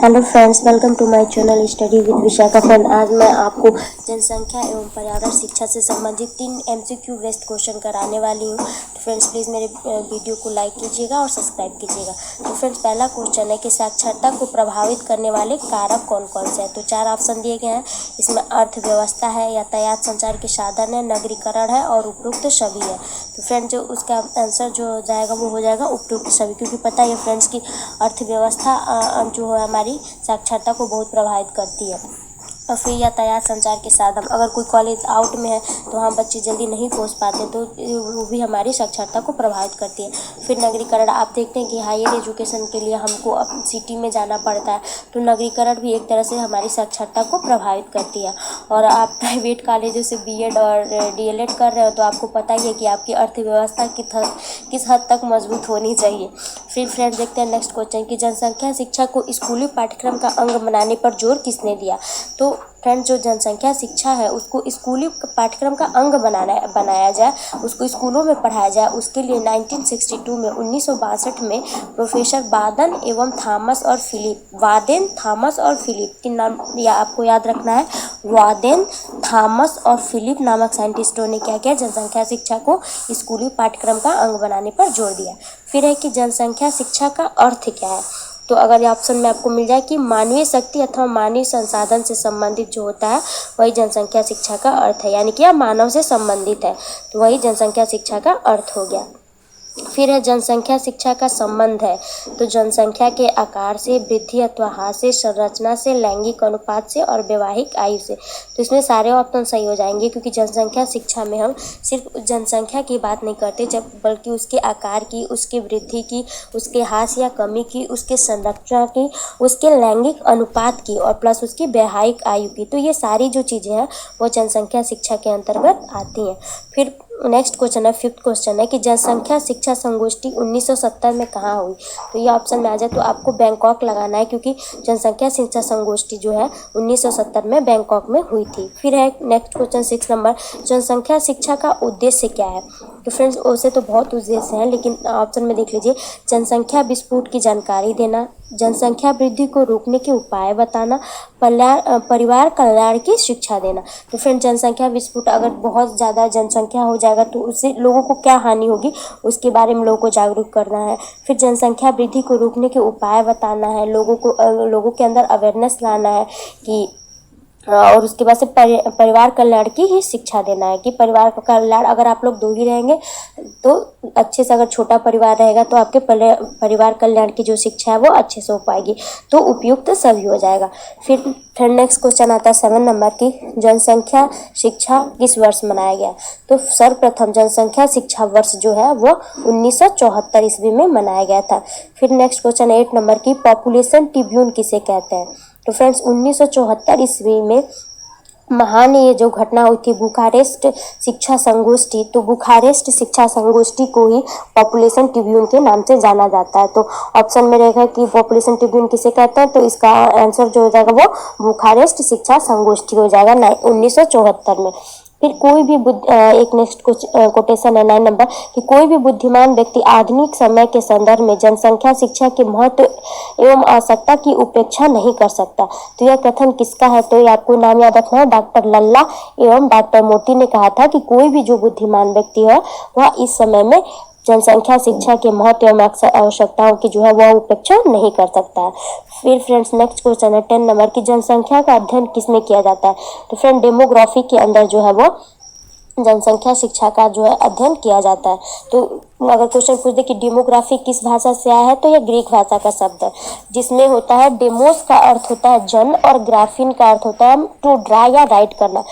Hello friends, welcome to my channel study with Vishakha friend. आज मैं आपको जनसंख्या एवं पर्यावरण शिक्षा से संबंधित 3 MCQ बेस्ड क्वेश्चन कराने वाली हूँ। तो फ्रेंड्स प्लीज़ मेरे वीडियो को लाइक कीजिएगा और सब्सक्राइब कीजिएगा। तो फ्रेंड्स पहला क्वेश्चन है कि साक्षरता को प्रभावित करने वाले कारक कौन कौन से हैं। तो 4 ऑप्शन दिए गए हैं। इसमें अर्थव्यवस्था है, यातायात संचार के साधन है, नगरीकरण है और उपयुक्त सभी है। तो फ्रेंड्स जो उसका आंसर जो जाएगा वो हो जाएगा उपयुक्त सभी, क्योंकि पता है फ्रेंड्स की अर्थव्यवस्था जो है हमारी साक्षरता को बहुत प्रभावित करती है। और फिर यातायात संचार के साधन, अगर कोई कॉलेज आउट में है तो वहाँ बच्चे जल्दी नहीं पहुँच पाते, तो वो भी हमारी साक्षरता को प्रभावित करती है। फिर नगरीकरण, आप देखते हैं कि हायर एजुकेशन के लिए हमको अब सिटी में जाना पड़ता है, तो नगरीकरण भी एक तरह से हमारी साक्षरता को प्रभावित करती है। और आप प्राइवेट कॉलेजों से BEd और DLEd कर रहे हो तो आपको पता ही है कि आपकी अर्थव्यवस्था किस हद तक मजबूत होनी चाहिए। फिर फ्रेंड्स देखते हैं नेक्स्ट क्वेश्चन कि जनसंख्या शिक्षा को स्कूली पाठ्यक्रम का अंग बनाने पर जोर किसने दिया। तो फ्रेंड्स जो जनसंख्या शिक्षा है उसको स्कूली पाठ्यक्रम का अंग बनाया जाए, उसको स्कूलों में पढ़ाया जाए, उसके लिए 1962 में प्रोफेसर वादेन थॉमस और फिलिप तीन नाम या आपको याद रखना है। वादेन, थॉमस और फिलिप नामक साइंटिस्टों ने क्या किया, जनसंख्या शिक्षा को स्कूली पाठ्यक्रम का अंग बनाने पर जोर दिया। फिर है कि जनसंख्या शिक्षा का अर्थ क्या है। तो अगर ये ऑप्शन में आपको मिल जाए कि मानवीय शक्ति अथवा मानवीय संसाधन से संबंधित जो होता है वही जनसंख्या शिक्षा का अर्थ है, यानी कि यह मानव से संबंधित है, तो वही जनसंख्या शिक्षा का अर्थ हो गया। फिर है जनसंख्या शिक्षा का संबंध है। तो जनसंख्या के आकार से, वृद्धि अथवा ह्रास से, संरचना से, लैंगिक अनुपात से और वैवाहिक आयु से। तो इसमें सारे ऑप्शन सही हो जाएंगे, क्योंकि जनसंख्या शिक्षा में हम सिर्फ जनसंख्या की बात नहीं करते बल्कि उसके आकार की, उसकी वृद्धि की, उसके ह्रास या कमी की, उसके संरचना की, उसके लैंगिक अनुपात की और प्लस उसकी वैवाहिक आयु की। तो ये सारी जो चीज़ें हैं वो जनसंख्या शिक्षा के अंतर्गत आती हैं। फिर नेक्स्ट क्वेश्चन है, 5th क्वेश्चन है कि जनसंख्या शिक्षा संगोष्ठी 1970 में कहाँ हुई। तो ये ऑप्शन में आ जाए तो आपको बैंकॉक लगाना है, क्योंकि जनसंख्या शिक्षा संगोष्ठी जो है 1970 में बैंकॉक में हुई थी। फिर है नेक्स्ट क्वेश्चन 6 नंबर, जनसंख्या शिक्षा का उद्देश्य क्या है। तो फ्रेंड्स वैसे तो बहुत उद्देश्य हैं, लेकिन ऑप्शन में देख लीजिए, जनसंख्या विस्फोट की जानकारी देना, जनसंख्या वृद्धि को रोकने के उपाय बताना, परिवार कल्याण की शिक्षा देना। तो फ्रेंड जनसंख्या विस्फोट, अगर बहुत ज़्यादा जनसंख्या हो जाएगा तो उससे लोगों को क्या हानि होगी उसके बारे में लोगों को जागरूक करना है। फिर जनसंख्या वृद्धि को रोकने के उपाय बताना है, लोगों के अंदर अवेयरनेस लाना है कि और उसके बाद से परिवार कल्याण की ही शिक्षा देना है कि परिवार का कल्याण, अगर आप लोग 2 ही रहेंगे तो अच्छे से, अगर छोटा परिवार रहेगा तो आपके परिवार कल्याण की जो शिक्षा है वो अच्छे से हो पाएगी, तो उपयुक्त सभी हो जाएगा। फिर नेक्स्ट क्वेश्चन आता है 7 नंबर की, जनसंख्या शिक्षा किस वर्ष मनाया गया। तो सर्वप्रथम जनसंख्या शिक्षा वर्ष जो है वो 1974 ईस्वी में मनाया गया था। फिर नेक्स्ट क्वेश्चन 8 नंबर की, पॉपुलेशन ट्रिब्यून किसे कहते हैं। तो फ्रेंड्स 1974 ईस्वी में महान ये जो घटना हुई थी बुखारेस्ट शिक्षा संगोष्ठी, तो बुखारेस्ट शिक्षा संगोष्ठी को ही पॉपुलेशन ट्रिब्यून के नाम से जाना जाता है। तो ऑप्शन में रहेगा कि पॉपुलेशन ट्रिब्यून किसे कहते हैं, तो इसका आंसर जो हो जाएगा वो बुखारेस्ट शिक्षा संगोष्ठी हो जाएगा 1974 में। फिर कोई भी एक नेक्स्ट कोटेशन है 9 नंबर कि कोई भी बुद्धिमान व्यक्ति आधुनिक समय के संदर्भ में जनसंख्या शिक्षा के महत्व एवं आवश्यकता की उपेक्षा नहीं कर सकता। तो यह कथन किसका है, तो ये आपको नाम याद रखना है, डॉक्टर लल्ला एवं डॉक्टर मोती ने कहा था कि कोई भी जो बुद्धिमान व्यक्ति है वह इस समय में जनसंख्या शिक्षा के महत्व एवं आवश्यकताओं की जो है वह उपेक्षा नहीं कर सकता है। फिर फ्रेंड्स नेक्स्ट क्वेश्चन है 10 नंबर की, जनसंख्या का अध्ययन किसमें किया जाता है। तो फ्रेंड डेमोग्राफी के अंदर जो है वो जनसंख्या शिक्षा का जो है अध्ययन किया जाता है। तो अगर क्वेश्चन पूछ दे कि डेमोग्राफी किस भाषा से आया है, तो यह ग्रीक भाषा का शब्द है, जिसमें होता है डेमोस का अर्थ होता है जन और ग्राफिन का अर्थ होता है टू ड्रा या राइट करना।